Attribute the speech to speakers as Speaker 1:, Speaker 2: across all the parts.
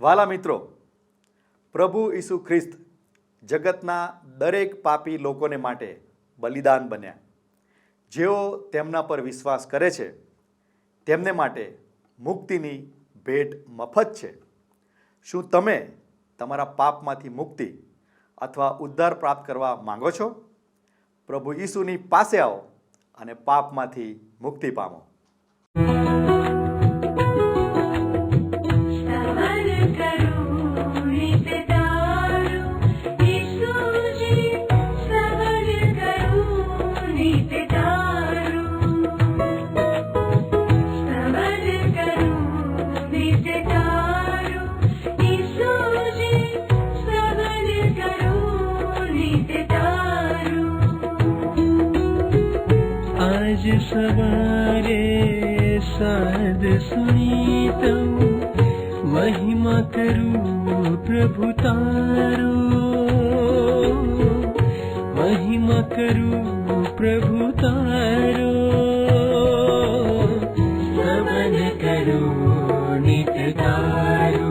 Speaker 1: વાલા મિત્રો, પ્રભુ ઈસુ ખ્રિસ્ત જગતના દરેક પાપી લોકોને માટે બલિદાન બન્યા. જેઓ તેમના પર વિશ્વાસ કરે છે તેમને માટે મુક્તિની ભેટ મફત છે. શું તમે તમારા પાપમાંથી મુક્તિ અથવા ઉદ્ધાર પ્રાપ્ત કરવા માંગો છો? પ્રભુ ઈસુની પાસે આવો અને પાપમાંથી મુક્તિ પામો.
Speaker 2: आज सवारे साध सुनी तम महिमा करूं प्रभु तारो, महिमा करूं प्रभु तारो, स्तवन करूं नित तारो.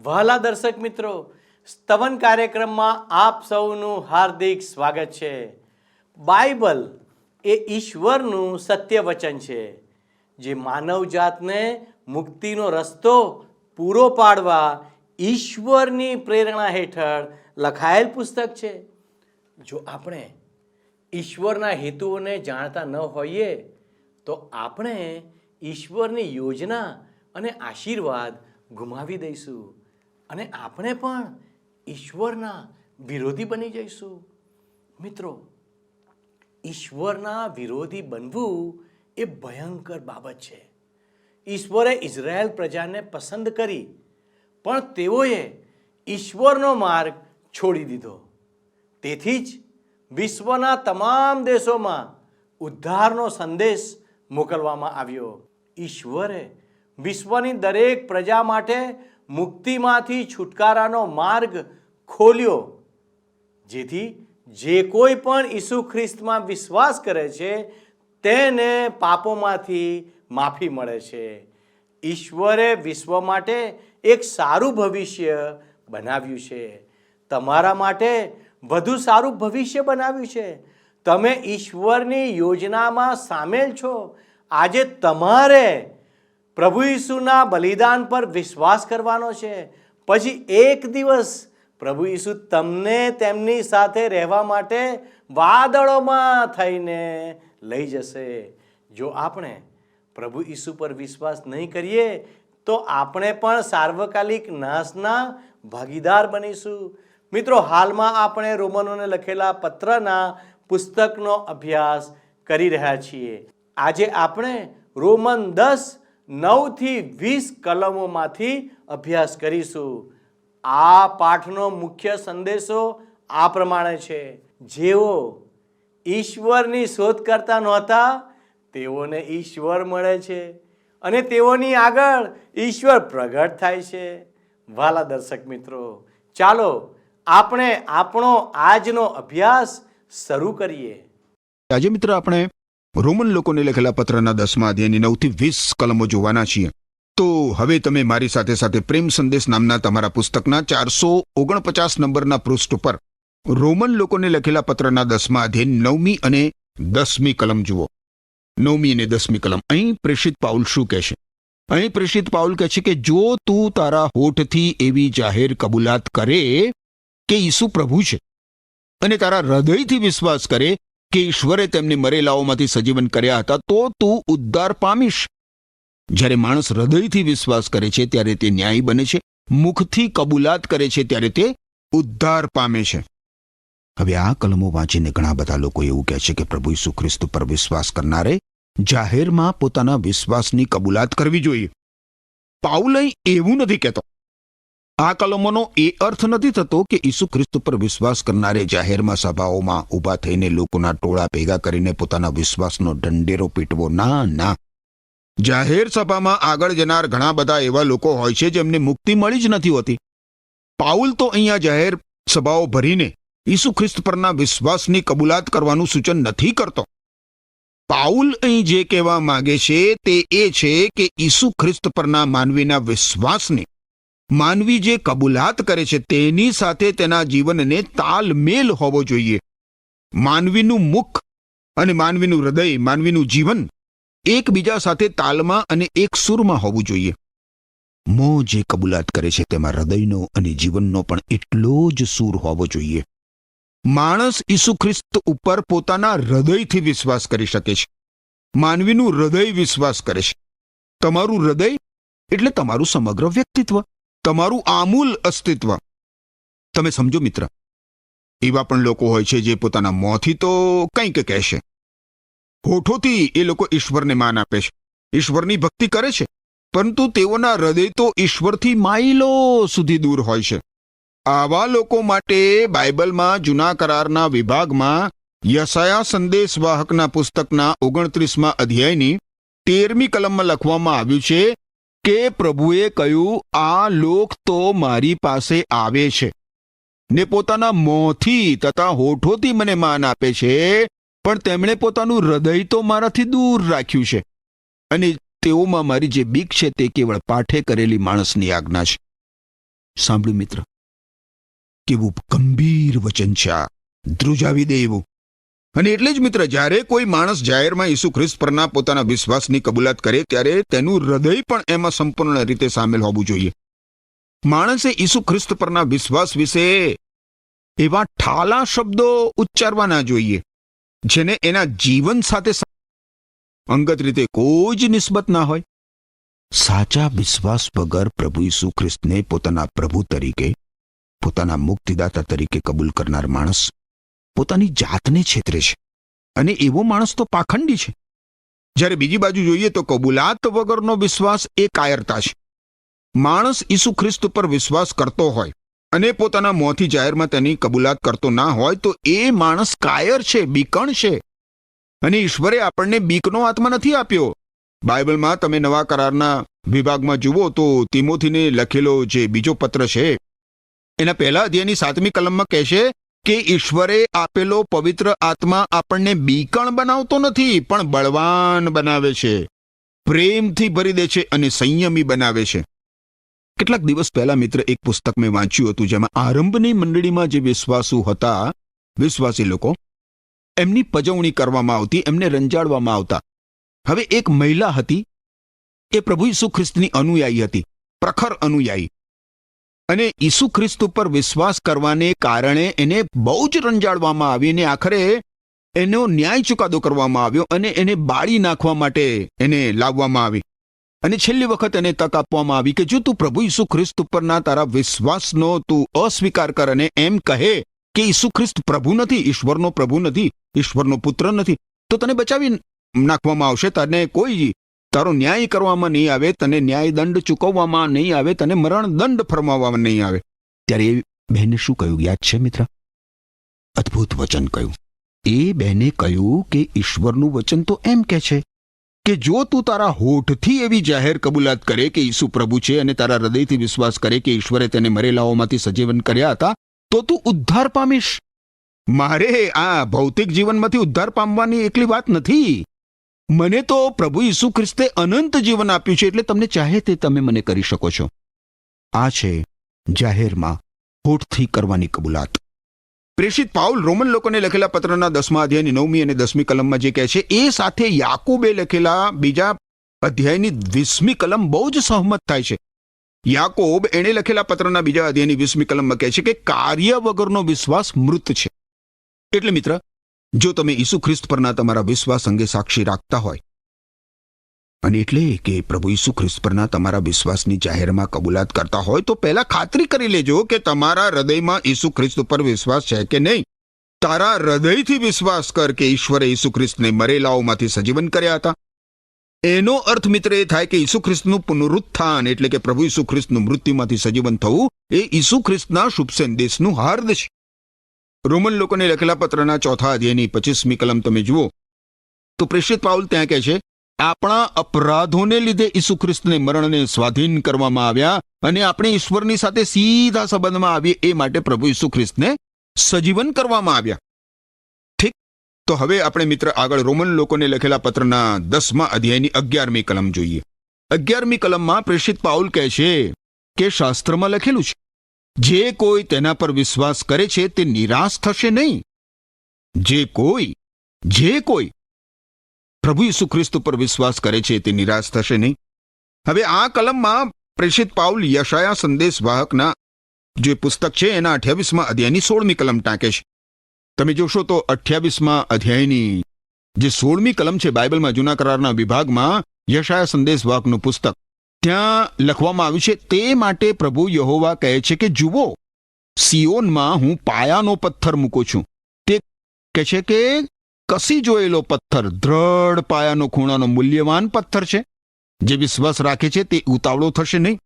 Speaker 3: વહાલા દર્શક મિત્રો, સ્તવન કાર્યક્રમમાં આપ સૌનું હાર્દિક સ્વાગત છે. બાઇબલ એ ઈશ્વરનું સત્ય વચન છે જે માનવ જાતને મુક્તિનો રસ્તો પૂરો પાડવા ઈશ્વરની પ્રેરણા હેઠળ લખાયેલ પુસ્તક છે. જો આપણે ઈશ્વરના હેતુઓને જાણતા ન હોઈએ તો આપણે ઈશ્વરની યોજના અને આશીર્વાદ ગુમાવી દઈશું અને આપણે પણ ઈશ્વરના વિરોધી બની જઈશું. મિત્રો, ઈશ્વરના વિરોધી બનવું એ ભયંકર બાબત છે. ઈશ્વરે ઇઝરાયેલ પ્રજાને પસંદ કરી, પણ તેઓએ ઈશ્વરનો માર્ગ છોડી દીધો. તેથી જ વિશ્વના તમામ દેશોમાં ઉદ્ધારનો સંદેશ મોકલવામાં આવ્યો. ઈશ્વરે વિશ્વની દરેક પ્રજા માટે મુક્તિમાંથી છુટકારાનો માર્ગ ખોલ્યો, જેથી જે કોઈ પણ ઈસુ ખ્રિસ્તમાં વિશ્વાસ કરે છે તેને પાપોમાંથી માફી મળે છે. ઈશ્વરે વિશ્વ માટે એક સારું ભવિષ્ય બનાવ્યું છે. તમારા માટે વધુ સારું ભવિષ્ય બનાવ્યું છે. તમે ઈશ્વરની યોજનામાં સામેલ છો. આજે તમારે પ્રભુ ઈસુના બલિદાન પર વિશ્વાસ કરવાનો છે. પછી એક દિવસ પ્રભુ ઈસુ તમને તેમની સાથે રહેવા માટે વાદળોમાં થઈને લઈ જશે. જો આપણે પ્રભુ ઈસુ પર વિશ્વાસ નહીં કરીએ તો આપણે પણ સાર્વકાલિક નાશના ભાગીદાર બનીશું. મિત્રો, હાલમાં આપણે રોમનોને લખેલા પત્રના પુસ્તકનો અભ્યાસ કરી રહ્યા છીએ. આજે આપણે રોમન 10:9-20 કલમોમાંથી અભ્યાસ કરીશું. આ પાઠનો મુખ્ય સંદેશો આ પ્રમાણે છે: જેઓ ઈશ્વરની શોધ કરતા નહોતા તેઓને ઈશ્વર મળે છે અને તેઓની આગળ ઈશ્વર પ્રગટ થાય છે. વાલા દર્શક મિત્રો, ચાલો આપણે આપણો આજનો અભ્યાસ શરૂ કરીએ.
Speaker 4: આજે મિત્ર આપણે રોમન લોકોને લખેલા પત્રના 10મા અધ્યાયની 9-20 કલમો જોવાના છીએ. તો હવે તમે મારી સાથે સાથે પ્રેમ સંદેશ નામના તમારા પુસ્તકના 449 નંબરના પૃષ્ઠ પર રોમન લોકોને લખેલા પત્રના 10મા અધ્યાયની 9મી અને 10મી કલમ જુઓ. 9મી અને 10મી કલમ. અહીં પ્રેષિત પાઉલ શું કહે છે? અહીં પ્રેષિત પાઉલ કહે છે કે જો તું તારા હોઠથી એવી જાહેર કબૂલાત કરે કે ઈસુ પ્રભુ છે અને તારા હૃદયથી વિશ્વાસ કરે કે ઈશ્વરે તેમને મરેલાઓમાંથી સજીવન કર્યા હતા, તો તું ઉદ્ધાર પામીશ. જ્યારે માણસ હૃદયથી વિશ્વાસ કરે છે ત્યારે તે ન્યાયી બને છે, મુખથી કબૂલાત કરે છે ત્યારે તે ઉદ્ધાર પામે છે. હવે આ કલમો વાંચીને ઘણા બધા લોકો એવું કહે છે કે પ્રભુ ઈસુ ખ્રિસ્ત પર વિશ્વાસ કરનારે જાહેરમાં પોતાના વિશ્વાસની કબૂલાત કરવી જોઈએ. પાઉલ અહીં એવું નથી કહેતો. આ કલમોનો એ અર્થ નથી થતો કે ઈસુ ખ્રિસ્ત પર વિશ્વાસ કરનારે જાહેરમાં સભાઓમાં ઊભા થઈને લોકોના ટોળા ભેગા કરીને પોતાના વિશ્વાસનો ઢંઢેરો પીટવો. ના ના, જાહેર સભામાં આગળ જનાર ઘણા બધા એવા લોકો હોય છે જેમને મુક્તિ મળી જ નથી હોતી. પાઉલ તો અહીંયા જાહેર સભાઓ ભરીને ઈસુ ખ્રિસ્ત પરના વિશ્વાસની કબૂલાત કરવાનું સૂચન નથી કરતો. પાઉલ અહીં જે કહેવા માંગે છે તે એ છે કે ઈસુ ખ્રિસ્ત પરના માનવીના વિશ્વાસને માનવી જે કબૂલાત કરે છે તેની સાથે તેના જીવનને તાલમેલ હોવો જોઈએ. માનવીનું મુખ અને માનવીનું હૃદય, માનવીનું જીવન એકબીજા સાથે તાલમાં અને એક સૂરમાં હોવું જોઈએ. મોં જે કબૂલાત કરે છે તેમાં હૃદયનો અને જીવનનો પણ એટલો જ સૂર હોવો જોઈએ. માણસ ઈસુ ખ્રિસ્ત ઉપર પોતાના હૃદયથી વિશ્વાસ કરી શકે છે. માનવીનું હૃદય વિશ્વાસ કરે છે. તમારું હૃદય એટલે તમારું સમગ્ર વ્યક્તિત્વ, તમારું આમૂલ અસ્તિત્વ. તમે સમજો મિત્ર, એવા પણ લોકો હોય છે જે પોતાના મોંથી તો કંઈક કહેશે, હોઠોથી એ લોકો ઈશ્વરને માન આપે છે, ઈશ્વરની ભક્તિ કરે છે, પરંતુ તેઓના હૃદય તો ઈશ્વરથી માઇલો સુધી દૂર હોય છે. આવા લોકો માટે બાઇબલમાં જૂના કરારના વિભાગમાં યશાયા સંદેશવાહકના પુસ્તકના 29મા અધ્યાયની 13મી કલમમાં લખવામાં આવ્યું છે કે પ્રભુએ કહ્યું, આ લોક તો મારી પાસે આવે છે ને પોતાના મોંથી તથા હોઠોથી મને માન આપે છે, પણ તેમણે પોતાનું હૃદય તો મારાથી દૂર રાખ્યું છે, અને તેઓમાં મારી જે બીક છે તે કેવળ પાઠે કરેલી માણસની આજ્ઞા છે. સાંભળ્યું મિત્ર, કેવું ગંભીર વચન છે આ, ધ્રુજાવી દે એવું. અને એટલે જ મિત્ર, જ્યારે કોઈ માણસ જાહેરમાં ઈસુ ખ્રિસ્ત પરના પોતાના વિશ્વાસની કબૂલાત કરે ત્યારે તેનું હૃદય પણ એમાં સંપૂર્ણ રીતે સામેલ હોવું જોઈએ. માણસે ઈસુ ખ્રિસ્ત પરના વિશ્વાસ વિશે એવા ઠાલા શબ્દો ઉચ્ચારવાના જોઈએ જેને એના જીવન સાથે અંગત રીતે કોઈ જ નિસ્બત ના હોય. સાચા વિશ્વાસ વગર પ્રભુ ઈસુ ખ્રિસ્તને પોતાના પ્રભુ તરીકે, પોતાના મુક્તિદાતા તરીકે કબૂલ કરનાર માણસ પોતાની જાતને છેતરે છે, અને એવો માણસ તો પાખંડી છે. જ્યારે બીજી બાજુ જોઈએ તો કબૂલાત વગરનો વિશ્વાસ એ કાયરતા છે. માણસ ઈસુ ખ્રિસ્ત પર વિશ્વાસ કરતો હોય અને પોતાના મોંથી જાહેરમાં તેની કબૂલાત કરતો ના હોય તો એ માણસ કાયર છે, બીકણ છે. અને ઈશ્વરે આપણને બીકનો આત્મા નથી આપ્યો. બાઇબલમાં તમે નવા કરારના વિભાગમાં જુઓ તો તિમોથીને લખેલો જે બીજો પત્ર છે એના પહેલા અધ્યાયની 7મી કલમમાં કહેશે કે ઈશ્વરે આપેલો પવિત્ર આત્મા આપણને બીકણ બનાવતો નથી, પણ બળવાન બનાવે છે, પ્રેમથી ભરી દે છે અને સંયમી બનાવે છે. કેટલાક દિવસ પહેલા મિત્ર એક પુસ્તક મેં વાંચ્યું હતું જેમાં આરંભની મંડળીમાં જે વિશ્વાસુ હતા, વિશ્વાસી લોકો, એમની પજવણી કરવામાં આવતી, એમને રંજાડવામાં આવતા. હવે એક મહિલા હતી, એ પ્રભુ ઈસુ ખ્રિસ્તની અનુયાયી હતી, પ્રખર અનુયાયી, અને ઈસુ ખ્રિસ્ત ઉપર વિશ્વાસ કરવાને કારણે એને બહુ જ રંજાડવામાં આવી, અને આખરે એનો ન્યાય ચુકાદો કરવામાં આવ્યો અને એને બાળી નાખવા માટે એને લાવવામાં આવી. અને છેલ્લી વખત એને તક આપવામાં આવી કે જો તું પ્રભુ ઈસુ ખ્રિસ્ત ઉપરના તારા વિશ્વાસનો તું અસ્વીકાર કર અને એમ કહે કે ઈસુ ખ્રિસ્ત પ્રભુ નથી, ઈશ્વરનો પ્રભુ નથી, ઈશ્વરનો પુત્ર નથી, તો તને બચાવી નાખવામાં આવશે, તને કોઈ તારો ન્યાય કરવામાં નહીં આવે, તને ન્યાય દંડ ચૂકવવામાં નહીં આવે, તને મરણ દંડ ફરમાવવામાં નહીં આવે. ત્યારે એ બહેને શું કહ્યું યાદ છે મિત્ર? અદ્ભુત વચન કહ્યું. એ બહેને કહ્યું કે ઈશ્વરનું વચન તો એમ કહે છે કે જો તું તારા હોઠથી એવી જાહેર કબૂલાત કરે કે ઈસુ પ્રભુ છે અને તારા હૃદયથી વિશ્વાસ કરે કે ઈશ્વરે તેને મરેલાઓમાંથી સજીવન કર્યા હતા, તો તું ઉદ્ધાર પામીશ. મારે આ ભૌતિક જીવનમાંથી ઉદ્ધાર પામવાની એકલી વાત નથી. મને તો પ્રભુ ઈસુ ખ્રિસ્તે અનંત જીવન આપ્યું છે, એટલે તમને ચાહે તે તમે મને કરી શકો છો. આ છે જાહેરમાં હોઠથી કરવાની કબૂલાત. પ્રેષિત પાઉલ રોમન લોકોને લખેલા પત્રના 10મા અધ્યાયની 9મી અને 10મી કલમમાં જે કહે છે એ સાથે યાકૂબે લખેલા બીજા અધ્યાયની 20મી કલમ બહુ જ સહમત થાય છે. યાકોબ એણે લખેલા પત્રના બીજા અધ્યાયની 20મી કલમમાં કહે છે કે કાર્ય વગરનો વિશ્વાસ મૃત છે. એટલે મિત્ર, જો તમે ઈસુ ખ્રિસ્ત પરના તમારા વિશ્વાસ અંગે સાક્ષી રાખતા હોય, અને એટલે કે પ્રભુ ઈસુ ખ્રિસ્ત પરના તમારા વિશ્વાસની જાહેરમાં કબૂલાત કરતા હોય, તો પહેલા ખાતરી કરી લેજો કે તમારા હૃદયમાં ઈસુ ખ્રિસ્ત ઉપર વિશ્વાસ છે કે નહીં. તારા હૃદયથી વિશ્વાસ કર કે ઈશ્વરે ઈસુ ખ્રિસ્તને મરેલાઓમાંથી સજીવન કર્યા હતા. એનો અર્થ મિત્ર એ થાય કે ઈસુ ખ્રિસ્તનું પુનરુત્થાન એટલે કે પ્રભુ ઈસુ ખ્રિસ્તનું મૃત્યુમાંથી સજીવન થવું એ ઈસુ ખ્રિસ્તના શુભ સંદેશનું હાર્દ છે. રોમન લોકોને લખેલા પત્રના 4થા અધ્યાયની 25મી કલમ તમે જુઓ તો પ્રેષિત પાઉલ ત્યાં કહે છે આપણા અપરાધોને લીધે ઈસુ ખ્રિસ્તને મરણને સ્વાધીન કરવામાં આવ્યા અને આપણે ઈશ્વરની સાથે સીધા સંબંધમાં આવીએ એ માટે પ્રભુ ઈસુ ખ્રિસ્તને સજીવન કરવામાં આવ્યા. ઠીક, તો હવે આપણે મિત્ર આગળ રોમન લોકોને લખેલા પત્રના 10મા અધ્યાયની 11મી કલમ જોઈએ. 11મી કલમમાં પ્રેષિત પાઉલ કહે છે કે શાસ્ત્રમાં લખેલું છે, જે કોઈ તેના પર વિશ્વાસ કરે છે તે નિરાશ થશે નહીં. જે કોઈ પ્રભુ ઈસુ ખ્રિસ્ત પર વિશ્વાસ કરે છે તે નિરાશ થશે નહીં. હવે આ કલમમાં પ્રેષિત પાઉલ યશાયા સંદેશવાહકના જે પુસ્તક છે એના 28મા અધ્યાયની 16મી કલમ ટાંકે છે. તમે જોશો તો 28મા અધ્યાયની જે 16મી કલમ છે બાઇબલમાં જૂના કરારના વિભાગમાં યશાયા સંદેશવાહકનું પુસ્તક, ત્યાં લખવામાં આવ્યું છે, તે માટે પ્રભુ યહોવા કહે છે કે જુઓ, સિયોનમાં હું પાયાનો પથ્થર મૂકું છું. તે કહે છે કે કસી જોયેલો પથ્થર, દ્રઢ પાયાનો ખૂણાનો મૂલ્યવાન પથ્થર છે. જે વિશ્વાસ રાખે છે તે ઉતાવળો થશે નહીં.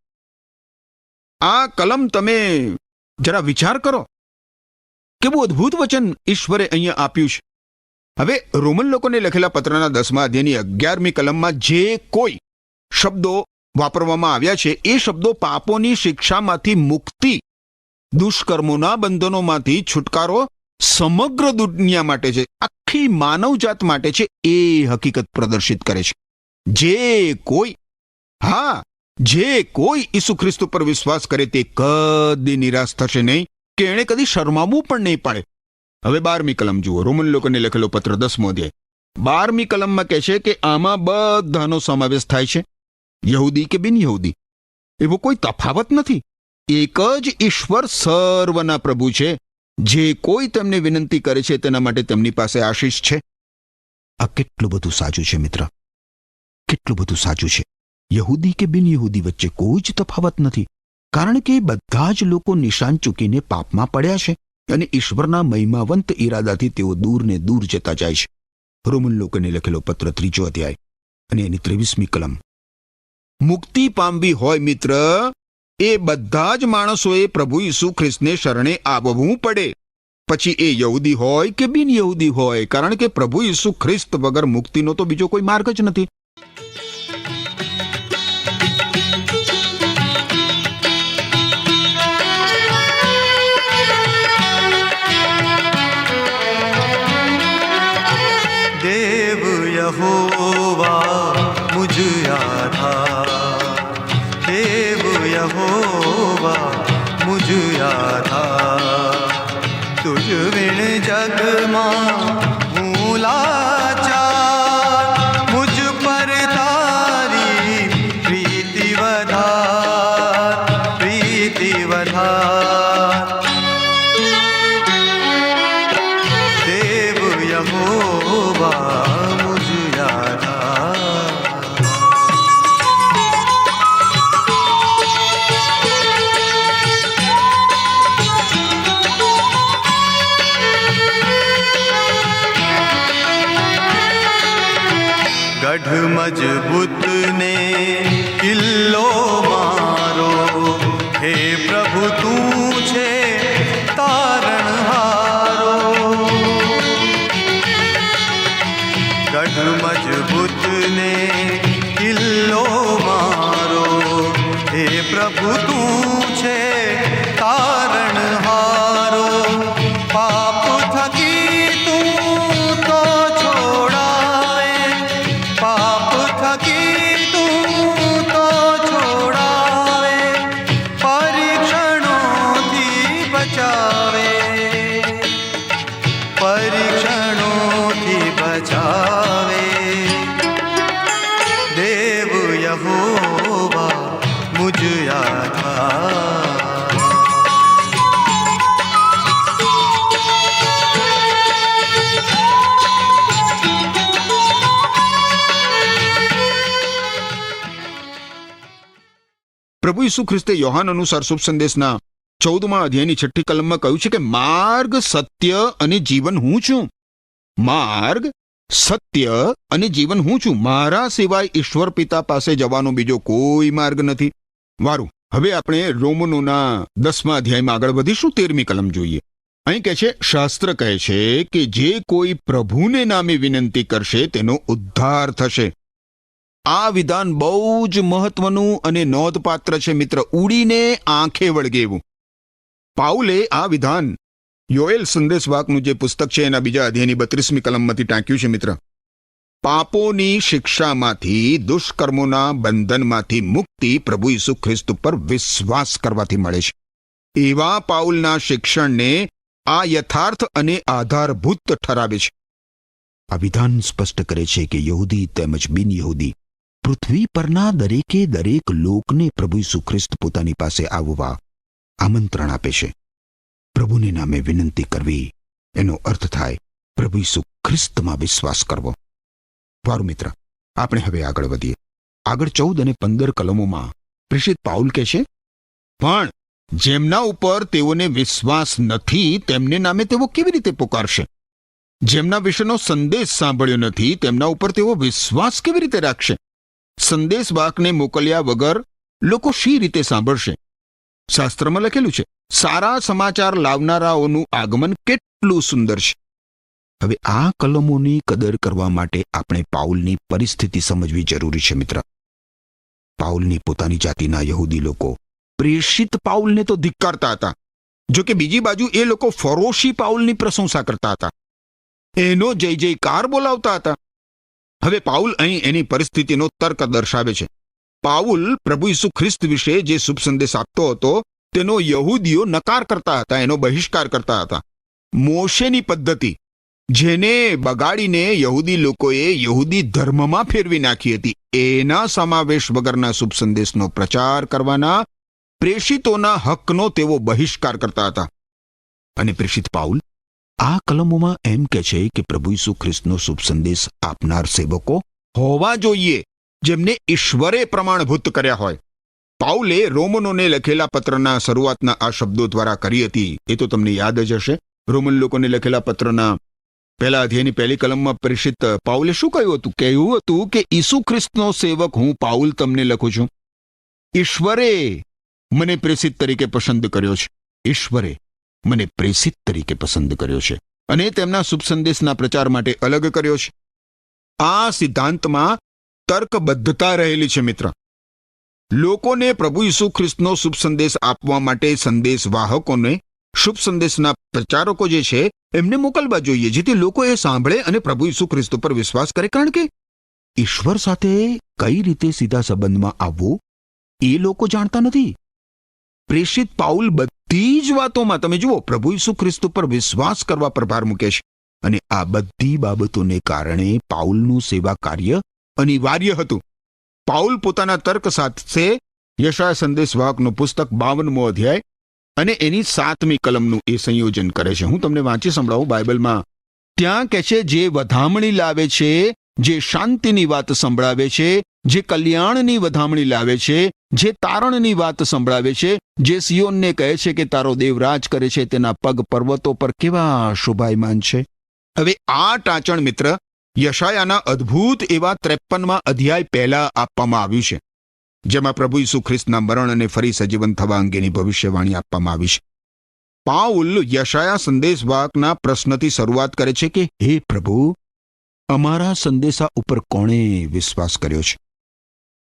Speaker 4: આ કલમ તમે જરા વિચાર કરો, કેવું અદ્ભુત વચન ઈશ્વરે અહીંયા આપ્યું છે. હવે રોમન લોકોને લખેલા પત્રના 10મા અધ્યાયની 11મી કલમમાં જે કોઈ શબ્દો વાપરવામાં આવ્યા છે એ શબ્દો પાપોની શિક્ષામાંથી મુક્તિ, દુષ્કર્મોના બંધનોમાંથી છુટકારો સમગ્ર દુનિયા માટે છે, આખી માનવજાત માટે છે, એ હકીકત પ્રદર્શિત કરે છે. જે કોઈ ઈસુ ખ્રિસ્ત પર વિશ્વાસ કરે તે કદી નિરાશ થશે નહીં કે એણે કદી શરમાવવું પણ નહીં પડે. હવે 12મી કલમ જુઓ, રોમન લોકોને લખેલો પત્ર 10મો અધ્યાય 12મી કલમમાં કહે છે કે આમાં બધાનો સમાવેશ થાય છે, યહૂદી કે બિન યહૂદી, એવો કોઈ તફાવત નથી. એક જ ઈશ્વર સર્વના પ્રભુ છે. જે કોઈ તેમને વિનંતી કરે છે તેના માટે તેમની પાસે આશીષ છે. આ કેટલું બધું સાચું છે મિત્ર, કેટલું બધું સાચું છે. યહૂદી કે બિન યહૂદી વચ્ચે કોઈ જ તફાવત નથી, કારણ કે બધા જ લોકો નિશાન ચૂકીને પાપમાં પડ્યા છે અને ઈશ્વરના મહિમાવંત ઈરાદાથી તેઓ દૂર ને દૂર જતા જાય છે. રોમન લોકોને લખેલો પત્ર 3 અધ્યાય અને એની 23મી કલમ. મુક્તિ પામવી હોય મિત્ર, એ બધા જ માણસોએ પ્રભુ ઈસુ ખ્રિસ્તને શરણે આવવું પડે, પછી એ યહૂદી હોય કે બિન યહૂદી હોય, કારણ કે પ્રભુ ઈસુ ખ્રિસ્ત વગર મુક્તિનો તો બીજો કોઈ માર્ગ જ નથી.
Speaker 5: देव यहोवा मुझ आधा, देव यहोवा मुझ आधा, तुझ विण जगમાં હું લાચાર, મુझ પર તારી પ્રીતિ વધાર, પ્રીતિ વધાર. देव यहोवा मुझ आधा. गढ़ मजबूत ने किल्लो मारो, हे प्रभु तू छे तारणहारो. गढ़ मजबूत ने किल्लो मारो, हे प्रभु तू छे तारणहारो. पाप थकी तू तो छोड़ावे, पाप थकी तू तो छोड़ावे, परीक्षणोથી बचावे, परीक्षणोથી बचावे. देव यहोवा मुझ आधा.
Speaker 4: પ્રભુ ઈસુ ખ્રિસ્તે યોહાન અનુસાર શુભ સંદેશના 14મા અધ્યાયની 6ઠી કલમમાં કહ્યું છે કે માર્ગ, સત્ય અને જીવન હું છું. માર્ગ, સત્ય અને જીવન હું છું. મારા સિવાય ઈશ્વર પિતા પાસે જવાનો બીજો કોઈ માર્ગ નથી. વારું, હવે આપણે રોમનોના 10મા અધ્યાયમાં આગળ વધીશું. 13મી કલમ જોઈએ. અહીં કહે છે, શાસ્ત્ર કહે છે કે જે કોઈ પ્રભુને નામે વિનંતી કરશે તેનો ઉદ્ધાર થશે. આ વિધાન બહુ જ મહત્વનું અને નોંધપાત્ર છે મિત્ર, ઉડીને આંખે વળગે એવું. પાઉલે આ વિધાન યોએલ સંદેશવાકનું જે પુસ્તક છે એના બીજા અધ્યાયની 32મી કલમમાંથી ટાંક્યું છે મિત્ર. પાપોની શિક્ષામાંથી, દુષ્કર્મોના બંધનમાંથી મુક્તિ પ્રભુ ઈસુ ખ્રિસ્ત ઉપર વિશ્વાસ કરવાથી મળે છે. એવા પાઉલના શિક્ષણને આ યથાર્થ અને આધારભૂત ઠરાવે છે. આ વિધાન સ્પષ્ટ કરે છે કે યહૂદી તેમજ બિન યહૂદી પૃથ્વી પરના દરેકે દરેક લોકને પ્રભુ ઈસુ ખ્રિસ્ત પોતાની પાસે આવવા આમંત્રણ આપે છે. પ્રભુને નામે વિનંતી કરવી એનો અર્થ થાય પ્રભુ ઈસુ ખ્રિસ્તમાં વિશ્વાસ કરવો. વારું મિત્ર, આપણે હવે આગળ વધીએ. આગળ 14 અને 15 કલમોમાં પ્રેષિત પાઉલ કહે છે, પણ જેમના ઉપર તેઓને વિશ્વાસ નથી તેમને નામે તેઓ કેવી રીતે પુકારશે? જેમના વિશેનો સંદેશ સાંભળ્યો નથી તેમના ઉપર તેઓ વિશ્વાસ કેવી રીતે રાખશે? સંદેશવાહકને મોકલ્યા વગર લોકો શી રીતે સાંભળશે? શાસ્ત્રમાં લખેલું છે, સારા સમાચાર લાવનારાઓનું આગમન કેટલું સુંદર છે. હવે આ કલમોની કદર કરવા માટે આપણે પાઉલની પરિસ્થિતિ સમજવી જરૂરી છે મિત્ર. પાઉલની પોતાની જાતિના યહૂદી લોકો પ્રેષિત પાઉલને તો ધિક્કારતા હતા, જો કે બીજી બાજુ એ લોકો ફરોશી પાઉલની પ્રશંસા કરતા હતા, એનો જય જયકાર બોલાવતા હતા. હવે પાઉલ અહીં એની પરિસ્થિતિનો તર્ક દર્શાવે છે. પાઉલ પ્રભુ ઈસુ ખ્રિસ્ત વિશે જે શુભ સંદેશ આપતો હતો તેનો યહૂદીઓ નકાર કરતા હતા, એનો બહિષ્કાર કરતા હતા. મોશેની પદ્ધતિ જેને બગાડીને યહૂદી લોકોએ યહૂદી ધર્મમાં ફેરવી નાખી હતી, એના સમાવેશ વગરના શુભ સંદેશનો પ્રચાર કરવાના પ્રેષિતોના હકનો તેઓ બહિષ્કાર કરતા હતા. અને પ્રેષિત પાઉલ આ કલમોમાં એમ કહે છે કે પ્રભુ ઈસુ ખ્રિસ્તનો શુભ સંદેશ આપનાર સેવકો હોવા જોઈએ જેમને ઈશ્વરે પ્રમાણભૂત કર્યા હોય. પાઉલે રોમનોને લખેલા પત્રના શરૂઆતના આ શબ્દો દ્વારા કરી હતી, એ તો તમને યાદ જ હશે. રોમન લોકોને લખેલા પત્રના પહેલા અધ્યાયની પહેલી કલમમાં પ્રેષિત પાઉલે શું કહ્યું હતું? કહ્યું હતું કે ઈસુ ખ્રિસ્તનો સેવક હું પાઉલ તમને લખું છું. ઈશ્વરે મને પ્રેષિત તરીકે પસંદ કર્યો છે. ઈશ્વરે મને પ્રેષિત તરીકે પસંદ કર્યો છે અને તેમના શુભ સંદેશના પ્રચાર માટે અલગ કર્યો છે. આ સિદ્ધાંતમાં તર્કબદ્ધતા રહેલી છે મિત્ર. લોકોને પ્રભુ ઈસુ ખ્રિસ્તનો શુભ સંદેશ આપવા માટે સંદેશવાહકોને, શુભ સંદેશના પ્રચારકો જે છે એમને મોકલવા જોઈએ, જેથી લોકો એ સાંભળે અને પ્રભુ ઈસુ ખ્રિસ્ત પર વિશ્વાસ કરે. કારણ કે ઈશ્વર સાથે કઈ રીતે સીધા સંબંધમાં આવવું એ લોકો જાણતા નથી. પ્રેષિત પાઉલ બધી જ વાતોમાં તમે જુઓ પ્રભુ ઈસુ ખ્રિસ્ત પર વિશ્વાસ કરવા પર ભાર મૂકે છે. અને આ બધી બાબતોને કારણે પાઉલનું સેવા કાર્ય અનિવાર્ય હતું. પાઉલ પોતાના તર્ક સાથે યશાયા સંદેશવાહકનું પુસ્તક 52મો અધ્યાય અને એની 7મી કલમનું એ સંયોજન કરે છે. હું તમને વાંચી સંભળાવું બાઇબલમાં. ત્યાં કહે છે, જે વધામણી લાવે છે, જે શાંતિની વાત સંભળાવે છે, જે કલ્યાણની વધામણી લાવે છે, જે તારણની વાત સંભળાવે છે, જે સિયોનને કહે છે કે તારો દેવ રાજ કરે છે, તેના પગ પર્વતો પર કેવા શોભાયમાન છે. હવે આ ટાંચણ મિત્ર યશાયાના અદ્ભુત એવા 53મા અધ્યાય પહેલા આપવામાં આવ્યું છે, જેમાં પ્રભુ ઈસુ ખ્રિસ્તના મરણ અને ફરી સજીવન થવા અંગેની ભવિષ્યવાણી આપવામાં આવી છે. પાઉલ યશાયા સંદેશવાહકના પ્રશ્નથી શરૂઆત કરે છે કે હે પ્રભુ, અમારા સંદેશા ઉપર કોણે વિશ્વાસ કર્યો છે?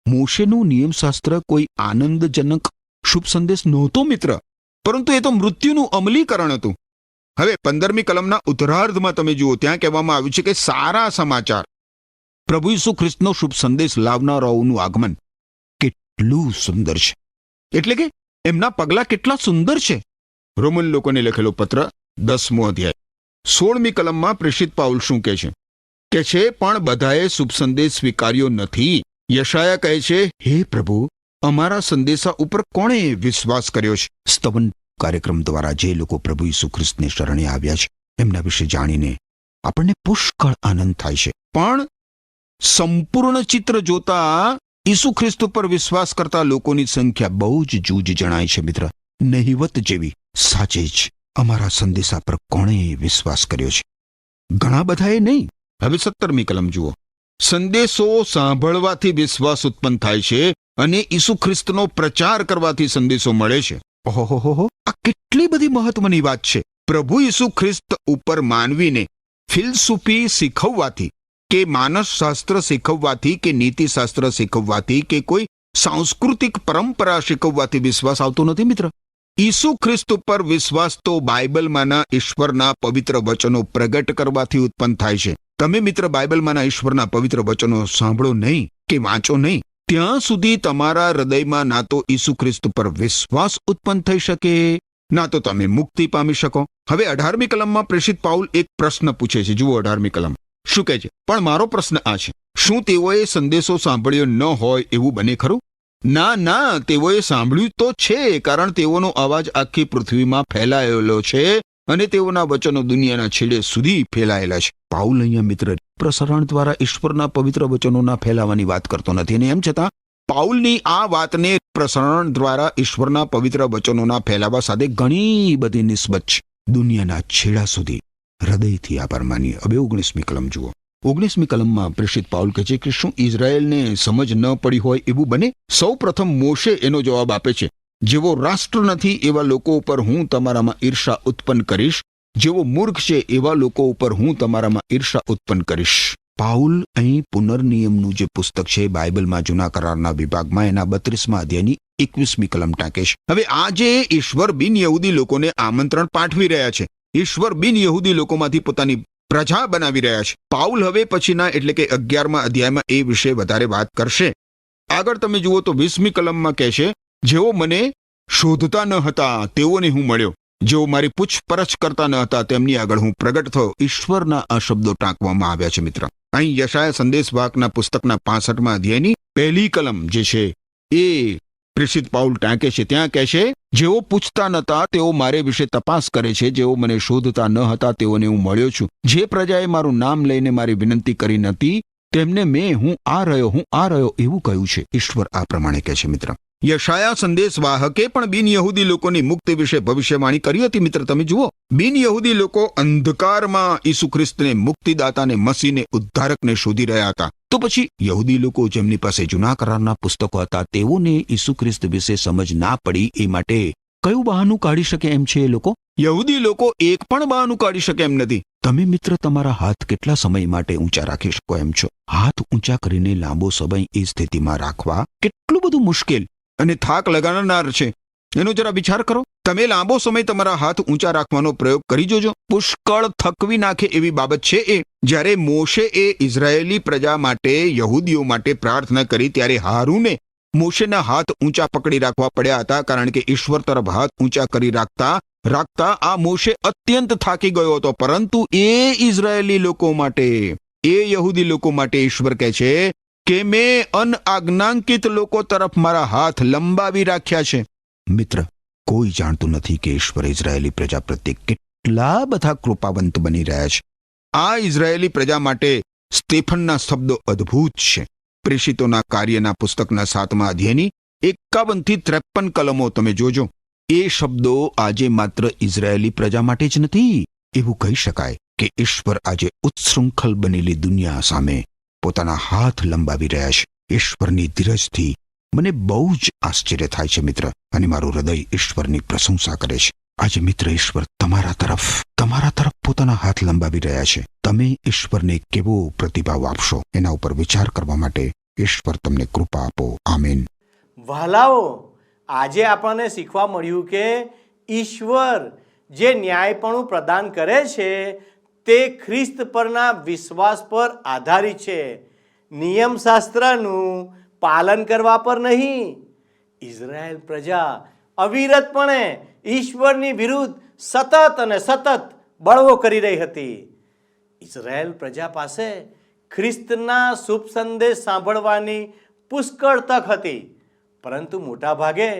Speaker 4: મોશેનું નિયમશાસ્ત્ર કોઈ આનંદજનક શુભ સંદેશ નહોતો મિત્ર, પરંતુ એ તો મૃત્યુનું અમલીકરણ હતું. હવે 15મી કલમના ઉત્તરાર્ધમાં તમે જુઓ, ત્યાં કહેવામાં આવ્યું છે કે સારા સમાચાર, પ્રભુ ઈસુ ખ્રિસ્તનો શુભ સંદેશ લાવનારાઓનું આગમન કેટલું સુંદર છે. એટલે કે એમના પગલા કેટલા સુંદર છે. રોમન લોકોને લખેલો પત્ર 10મો અધ્યાય 16મી કલમમાં પ્રેષિત પાઉલ શું કહે છે? કે છે પણ બધાએ શુભ સંદેશ સ્વીકાર્યો નથી. યશાયા કહે છે, હે પ્રભુ, અમારા સંદેશા ઉપર કોણે વિશ્વાસ કર્યો છે? સ્તવન કાર્યક્રમ દ્વારા જે લોકો પ્રભુ ઈસુ ખ્રિસ્તને શરણે આવ્યા છે એમના વિશે જાણીને આપણને પુષ્કળ આનંદ થાય છે. પણ સંપૂર્ણ ચિત્ર જોતા ઈસુ ખ્રિસ્ત પર વિશ્વાસ કરતા લોકોની સંખ્યા બહુ જ જૂજ જણાય છે મિત્ર, નહિવત જેવી. સાચે જ અમારા સંદેશા પર કોણે વિશ્વાસ કર્યો છે? ઘણા બધાએ નહીં. હવે 17મી કલમ જુઓ. સંદેશો સાંભળવાથી વિશ્વાસ ઉત્પન્ન થાય છે અને ઈસુ ખ્રિસ્તનો પ્રચાર કરવાથી સંદેશો મળે છે. ઓહોહોહો, આ કેટલી બધી મહત્વની વાત છે. પ્રભુ ઈસુ ખ્રિસ્ત ઉપર માનવીને ફિલસૂફી શીખવવાથી કે માનસશાસ્ત્ર શીખવવાથી કે નીતિશાસ્ત્ર શીખવવાથી કે કોઈ સાંસ્કૃતિક પરંપરા શીખવવાથી વિશ્વાસ આવતો નથી મિત્ર. ઈસુ ખ્રિસ્ત ઉપર વિશ્વાસ તો બાઇબલમાંના ઈશ્વરના પવિત્ર વચનો પ્રગટ કરવાથી ઉત્પન્ન થાય છે. તમે મિત્ર બાઇબલમાંના ઈશ્વરના પવિત્ર વચનો સાંભળો નહીં કે વાંચો નહીં ત્યાં સુધી તમારા હૃદયમાં ના તો ઈસુ ખ્રિસ્ત પર વિશ્વાસ ઉત્પન્ન થઈ શકે, ના તો તમે મુક્તિ પામી શકો. હવે 18મી કલમમાં પ્રેષિત પાઉલ એક પ્રશ્ન પૂછે છે. જુઓ 18મી કલમ શું કહે છે. પણ મારો પ્રશ્ન આ છે, શું તેઓએ સંદેશો સાંભળ્યો ન હોય એવું બને ખરું? ના, તેઓએ સાંભળ્યું તો છે, કારણ તેઓનો અવાજ આખી પૃથ્વીમાં ફેલાયેલો છે અને તેઓના વચનો દુનિયાના છેડે સુધી ફેલાયેલા છે. પાઉલ અહીંયા મિત્ર પ્રસારણ દ્વારા ઈશ્વરના પવિત્ર વચનોના ફેલાવાની વાત કરતો નથી, અને એમ છતાં પાઉલની આ વાતને પ્રસારણ દ્વારા ઈશ્વરના પવિત્ર વચનોના ફેલાવા સાથે ઘણી બધી નિસ્બત છે. દુનિયાના છેડા સુધી હૃદયથી આભાર માનીએ. હવે 19મી કલમ જુઓ. 19મી કલમમાં પ્રેષિત પાઉલ કહે છે કે શું ઇઝરાયેલને સમજ ન પડી હોય એવું બને? સૌ પ્રથમ મોશે એનો જવાબ આપે છે, જેવો રાષ્ટ્ર નથી એવા લોકો ઉપર હું તમારામાં ઈર્ષા ઉત્પન્ન કરીશ, જેવો મૂર્ખ છે એવા લોકો ઉપર હું તમારામાં ઈર્ષા ઉત્પન્ન કરીશ. પાઉલ અહીં પુનર્નિયમનું જે પુસ્તક છે બાઇબલમાં જૂના કરારના વિભાગમાં એના 32મા અધ્યાયની 21મી કલમ ટાંકે છે. હવે આજે ઈશ્વર બિન યહૂદી લોકોને આમંત્રણ પાઠવી રહ્યા છે. ઈશ્વર બિન યહૂદી લોકોમાંથી પોતાની પ્રજા બનાવી રહ્યા છે. પાઉલ હવે પછીના એટલે કે 11મા અધ્યાયમાં એ વિશે વધારે વાત કરશે. આગળ તમે જુઓ તો 20મી કલમમાં કહેશે, જેઓ મને શોધતા ન હતા તેઓને હું મળ્યો, જેઓ મારી પૂછપરછ કરતા ન હતા તેમની આગળ હું પ્રગટ થયો. ઈશ્વરના આ શબ્દો ટાંકવામાં આવ્યા છે મિત્ર. અહીં યશાયા સંદેશવાહકના પુસ્તકના 65મા અધ્યાયની 1લી કલમ જે છે એ પ્રેષિત પાઉલ ટાંકે છે. ત્યાં કહેશે, જેઓ પૂછતા નતા તેઓ મારે વિશે તપાસ કરે છે, જેઓ મને શોધતા ન હતા તેઓને હું મળ્યો છું. જે પ્રજાએ મારું નામ લઈને મારી વિનંતી કરી નથી તેમને મેં હું આ રહ્યો એવું કહ્યું છે. ઈશ્વર આ પ્રમાણે કહે છે મિત્ર. યશાયા સંદેશવાહકે પણ બિન યહૂદી લોકોની મુક્તિ વિશે ભવિષ્યવાણી કરી હતી મિત્ર. તમે જુઓ, બિન યહૂદી લોકો અંધકારમાં ઈસુ ખ્રિસ્તને મુક્તિદાતાને મસીને ઉદ્ધારકને શોધી રહ્યા હતા. તો પછી યહૂદી લોકો જેમની પાસે જૂના કરારના પુસ્તકો હતા તેઓને ઈસુ ખ્રિસ્ત વિશે સમજ ના પડી એ માટે કયું બહાનું કાઢી શકે એમ છે એ લોકો? યહૂદી લોકો એક પણ બહાનું કાઢી શકે એમ નથી. તમે મિત્ર તમારા હાથ કેટલા સમય માટે ઊંચા રાખી શકો એમ છો? હાથ ઊંચા કરીને લાંબો સમય એ સ્થિતિમાં રાખવા કેટલું બધું મુશ્કેલ અને થાક લગાડનાર છે. એનો જરા વિચાર કરો. તમે લાંબો સમય તમારા હાથ ઊંચા રાખવાનો પ્રયોગ કરી જોજો. પુષ્કળ થકવી નાખે એવી બાબત છે એ. જ્યારે મોશે એ ઇઝરાયેલી પ્રજા માટે યહૂદીઓ માટે પ્રાર્થના કરી ત્યારે હારૂને મોશેના હાથ ઊંચા પકડી રાખવા પડ્યા હતા, કારણ કે ઈશ્વર તરફ હાથ ઊંચા કરી રાખતા આ મોશે અત્યંત થાકી ગયો હતો. પરંતુ એ ઇઝરાયેલી લોકો માટે, એ યહૂદી લોકો માટે ઈશ્વર કહે છે કે મેં અનઆજ્ઞાંકિત લોકો તરફ મારા હાથ લંબાવી રાખ્યા છે. મિત્ર, કોઈ જાણતું નથી કે ઈશ્વર ઇઝરાયેલી પ્રજા પ્રત્યે કેટલા બધા કૃપાવંત બની રહ્યા છે. આ ઇઝરાયેલી પ્રજા માટે સ્ટેફનના શબ્દો અદ્ભુત છે. પ્રેષિતોના કાર્યના પુસ્તકના 7મા અધ્યાયની 51 થી 53 કલમો તમે જોજો. એ શબ્દો આજે માત્ર ઇઝરાયેલી પ્રજા માટે જ નથી. એવું કહી શકાય કે ઈશ્વર આજે ઉચ્છૃંખલ બનેલી દુનિયા સામે પોતાના હાથ લંબાવી રહ્યા છે. ઈશ્વરની ધીરજથી મને બહુ જ આશ્ચર્ય થાય છે મિત્ર, અને મારું હૃદય ઈશ્વરની પ્રશંસા કરે છે. આજે મિત્ર ઈશ્વર તમારા તરફ પોતાના હાથ લંબાવી રહ્યા છે. તમે ઈશ્વરને કેવો પ્રતિભાવ આપશો એના ઉપર વિચાર કરવા માટે ઈશ્વર તમને કૃપા આપો. આમીન.
Speaker 3: વહાલાઓ, આજે આપણને શીખવા મળ્યું કે ઈશ્વર જે ન્યાયપણું પ્રદાન કરે છે તે ખ્રિસ્ત પરના વિશ્વાસ પર આધારિત છે, નિયમશાસ્ત્રનું પાલન કરવા પર નહીં. ઇઝરાયેલ પ્રજા અવિરતપણે ઈશ્વરની વિરુદ્ધ સતત બળવો કરી રહી હતી. ઇઝરાયેલ પ્રજા પાસે ખ્રિસ્તના શુભ સંદેશ સાંભળવાની પુષ્કળ તક હતી, પરંતુ મોટા ભાગે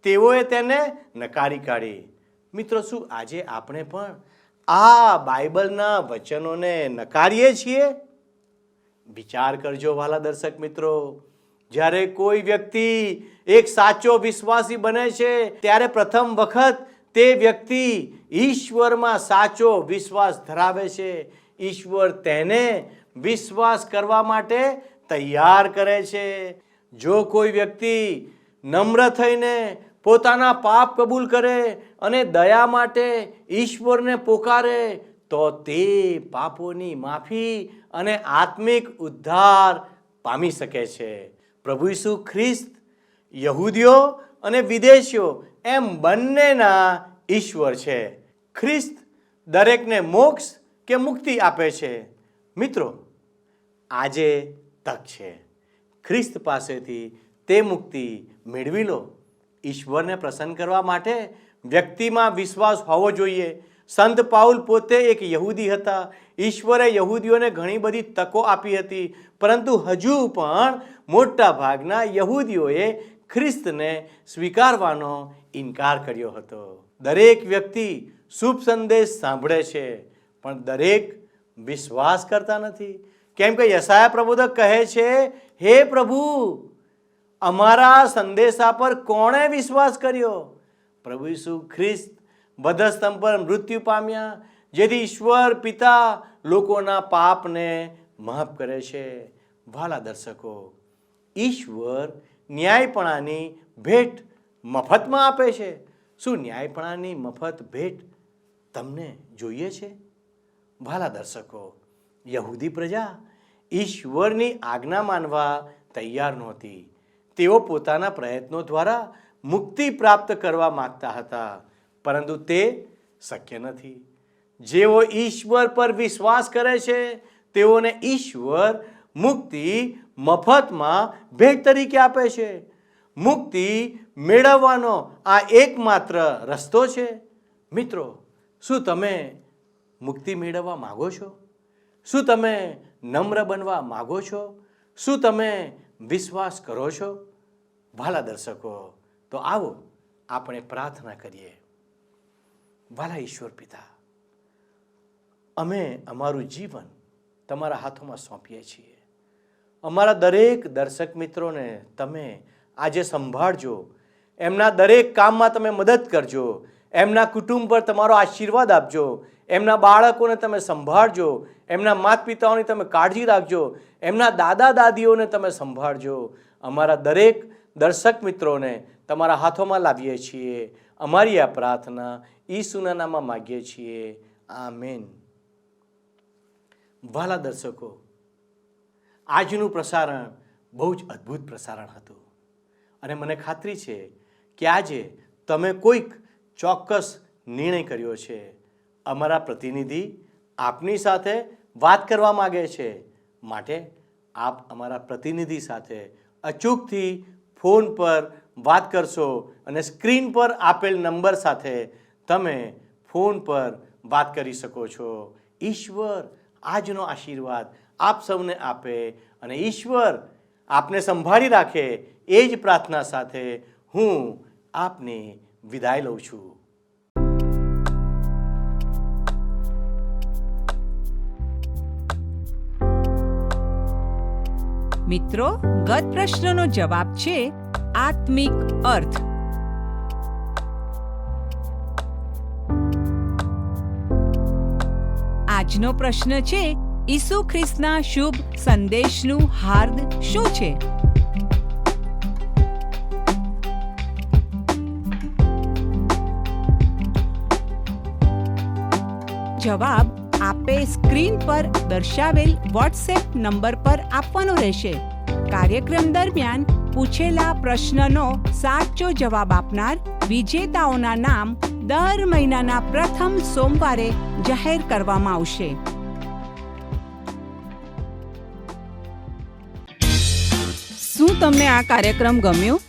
Speaker 3: તેઓએ તેને નકારી કાઢી. મિત્રો, શું આજે આપણે પણ આ બાઇબલના વચનોને નકારીએ છીએ? વિચાર કરજો વાલા દર્શક મિત્રો. જ્યારે કોઈ વ્યક્તિ એક સાચો વિશ્વાસી બને છે ત્યારે પ્રથમ વખત તે વ્યક્તિ ઈશ્વરમાં સાચો વિશ્વાસ ધરાવે છે. ઈશ્વર તેને વિશ્વાસ કરવા માટે તૈયાર કરે છે. જો કોઈ વ્યક્તિ નમ્ર થઈને પોતાના પાપ કબૂલ કરે અને દયા માટે ઈશ્વરને પોકારે તો તે પાપોની માફી અને આત્મિક ઉદ્ધાર પામી શકે છે. પ્રભુ ઈસુ ખ્રિસ્ત યહૂદીઓ અને વિદેશીઓ એમ બંનેના ઈશ્વર છે. ખ્રિસ્ત દરેકને મોક્ષ કે મુક્તિ આપે છે. મિત્રો, આજે તક છે. ખ્રિસ્ત પાસેથી તે મુક્તિ મેળવી લો. ઈશ્વરને પ્રસન્ન કરવા માટે વ્યક્તિમાં વિશ્વાસ હોવો જોઈએ. સંત પાઉલ પોતે એક યહૂદી હતા. ઈશ્વરે યહૂદીઓને ઘણી બધી તકો આપી હતી, પરંતુ હજુ પણ મોટા ભાગના યહૂદીઓએ ખ્રિસ્તને સ્વીકારવાનો ઇનકાર કર્યો હતો. દરેક વ્યક્તિ શુભ સંદેશ સાંભળે છે, પણ દરેક વિશ્વાસ કરતા નથી. કેમ કે યશાયા પ્રબોધક કહે છે, હે પ્રભુ, અમારા સંદેશા પર કોણે વિશ્વાસ કર્યો? પ્રભુ ઈસુ ખ્રિસ્ત વધસ્તંભ પર મૃત્યુ પામ્યા, જેથી ઈશ્વર પિતા લોકોના પાપને માફ કરે છે. વાલા દર્શકો, ઈશ્વર ન્યાયપણાની ભેટ મફતમાં આપે છે. શું ન્યાયપણાની મફત ભેટ તમને જોઈએ છે? વાલા દર્શકો, યહૂદી પ્રજા ઈશ્વરની આજ્ઞા માનવા તૈયાર નહોતી. તેઓ પોતાના પ્રયત્નો દ્વારા મુક્તિ પ્રાપ્ત કરવા માંગતા હતા, પરંતુ તે શક્ય નથી. જેઓ ઈશ્વર પર વિશ્વાસ કરે છે તેઓને ઈશ્વર મુક્તિ મફતમાં ભેટ તરીકે આપે છે. મુક્તિ મેળવવાનો આ એકમાત્ર રસ્તો છે. મિત્રો, શું તમે મુક્તિ મેળવવા માગો છો? શું તમે નમ્ર બનવા માગો છો? શું તમે વિશ્વાસ કરો છો? વાલા દર્શકો, તો આવો આપણે પ્રાર્થના કરીએ. વાલા ઈશ્વર પિતા, અમે અમારું જીવન તમારા હાથોમાં સોંપીએ છીએ. અમારા દરેક દર્શક મિત્રોને તમે આજે સંભાળજો. એમના દરેક કામમાં તમે મદદ કરજો. એમના કુટુંબ પર તમારો આશીર્વાદ આપજો. એમના બાળકોને તમે સંભાળજો. એમના માતા પિતાઓની તમે કાળજી રાખજો. એમના દાદા દાદીઓને તમે સંભાળજો. અમારા દરેક દર્શક મિત્રોને તમારા હાથોમાં લાવીએ છીએ. અમારી આ પ્રાર્થના ઈસુના નામમાં માગીએ છીએ. આમેન. વાલા દર્શકો, આજનું પ્રસારણ બહુ જ અદ્ભુત પ્રસારણ હતું, અને મને ખાતરી છે કે આજે તમે કોઈક ચોક્કસ નિર્ણય કર્યો છે. અમારા પ્રતિનિધિ આપની સાથે વાત કરવા માગે છે, માટે આપ અમારા પ્રતિનિધિ સાથે અચૂકથી ફોન પર વાત કરશો, અને સ્ક્રીન પર આપેલ નંબર સાથે તમે ફોન પર વાત કરી શકો છો. ઈશ્વર આજનો આશીર્વાદ આપ સૌને આપે, અને ઈશ્વર આપને સંભાળી રાખે, એ જ પ્રાર્થના સાથે હું આપને વિદાય લઉં છું.
Speaker 6: મિત્રો, ગત પ્રશ્નનો જવાબ છે આત્મિક અર્થ. આજનો પ્રશ્ન છે, ઈસુ ખ્રિસ્તના શુભ સંદેશનું હાર્દ શું છે? જવાબ આપે સ્ક્રીન પર દર્શાવેલ વોટ્સએપ નંબર પર આપવાનો રહેશે. કાર્યક્રમ દરમિયાન પૂછેલા પ્રશ્નનો સાચો જવાબ આપનાર વિજેતાઓના નામ દર મહિનાના પ્રથમ સોમવારે જાહેર કરવામાં આવશે. શું તમને આ કાર્યક્રમ ગમ્યો?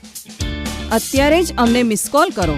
Speaker 6: અત્યારે જ અમને મિસ કોલ કરો.